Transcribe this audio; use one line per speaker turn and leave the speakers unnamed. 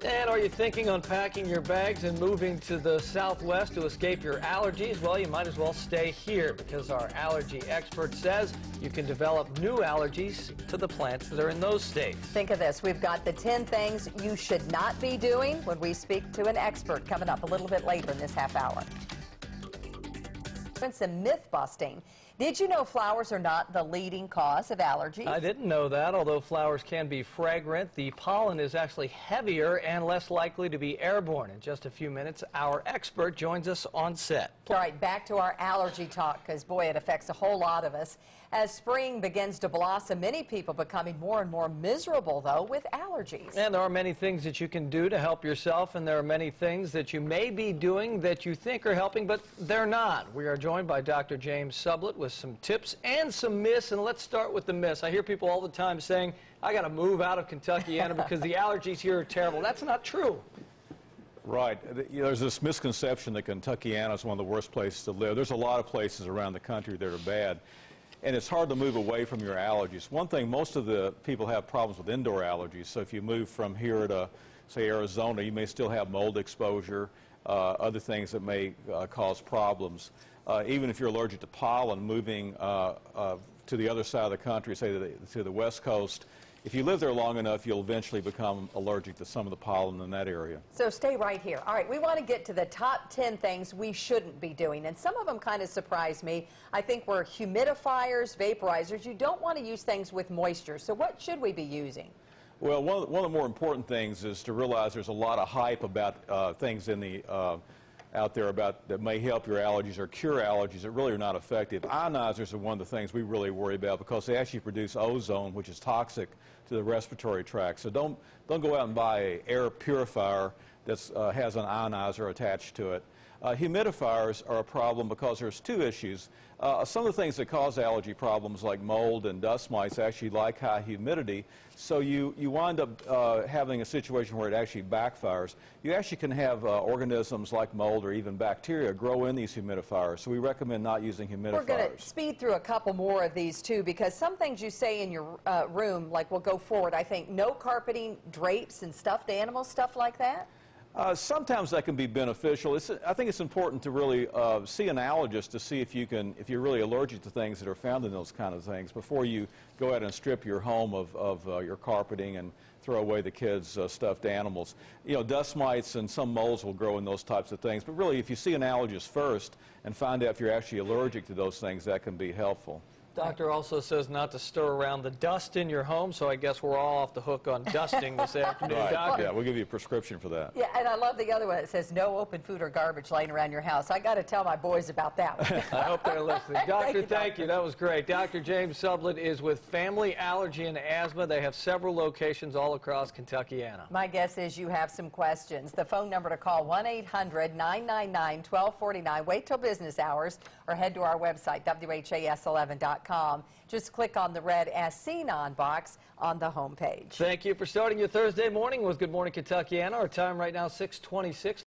And are you thinking on packing your bags and moving to the Southwest to escape your allergies? Well, you might as well stay here because our allergy expert says you can develop new allergies to the plants that are in those states.
Think of this. We've got the 10 things you should not be doing when we speak to an expert coming up a little bit later in this half hour. And some myth busting. Did you know flowers are not the leading cause of allergies?
I didn't know that. Although flowers can be fragrant, the pollen is actually heavier and less likely to be airborne. In just a few minutes, our expert joins us on set.
All right, back to our allergy talk, because boy, it affects a whole lot of us. As spring begins to blossom, many people becoming more and more miserable, though, with allergies.
And there are many things that you can do to help yourself, and there are many things that you may be doing that you think are helping, but they're not. We are joined by Dr. James Sublett with some tips and some myths, and let's start with the myths. I hear people all the time saying, I got to move out of Kentuckiana because the allergies here are terrible. That's not true.
Right. There's this misconception that Kentuckiana is one of the worst places to live. There's a lot of places around the country that are bad, and it's hard to move away from your allergies. One thing, most of the people have problems with indoor allergies, so if you move from here to, say, Arizona, you may still have mold exposure, other things that may cause problems. Even if you're allergic to pollen, moving to the other side of the country, say to the West Coast, if you live there long enough, you'll eventually become allergic to some of the pollen in that area.
So stay right here. All right, we want to get to the top 10 things we shouldn't be doing, and some of them kind of surprise me. I think we're humidifiers, vaporizers. You don't want to use things with moisture. So what should we be using?
Well, one of the more important things is to realize there's a lot of hype about things in the out there that may help your allergies or cure allergies that really are not effective. Ionizers are one of the things we really worry about because they actually produce ozone, which is toxic to the respiratory tract. So don't go out and buy an air purifier that has an ionizer attached to it. Humidifiers are a problem because there's two issues. Some of the things that cause allergy problems like mold and dust mites actually like high humidity, so you wind up having a situation where it actually backfires. You actually can have organisms like mold or even bacteria grow in these humidifiers, so we recommend not using humidifiers.
We're going to speed through a couple more of these too, because some things you say in your room, like we'll go forward, I think no carpeting, drapes and stuffed animals, stuff like that?
Sometimes that can be beneficial. I think it's important to really see an allergist to see if you're really allergic to things that are found in those kind of things before you go out and strip your home of your carpeting and throw away the kids' stuffed animals. You know, dust mites and some molds will grow in those types of things, but really if you see an allergist first and find out if you're actually allergic to those things, that can be helpful.
Doctor also says not to stir around the dust in your home, so I guess we're all off the hook on dusting this afternoon.
Right.
Doctor.
Yeah, we'll give you a prescription for that.
Yeah, and I love the other one that says no open food or garbage laying around your house. I got to tell my boys about that one.
I hope they're listening. Doctor, thank you. That was great. Dr. James Sublett is with Family Allergy and Asthma. They have several locations all across Kentuckiana.
My guess is you have some questions. The phone number to call, 1-800-999-1249. Wait till business hours or head to our website, WHAS11.com. Just click on the red As Seen On box on the homepage.
Thank you for starting your Thursday morning with Good Morning Kentuckiana. Our time right now, 6:26.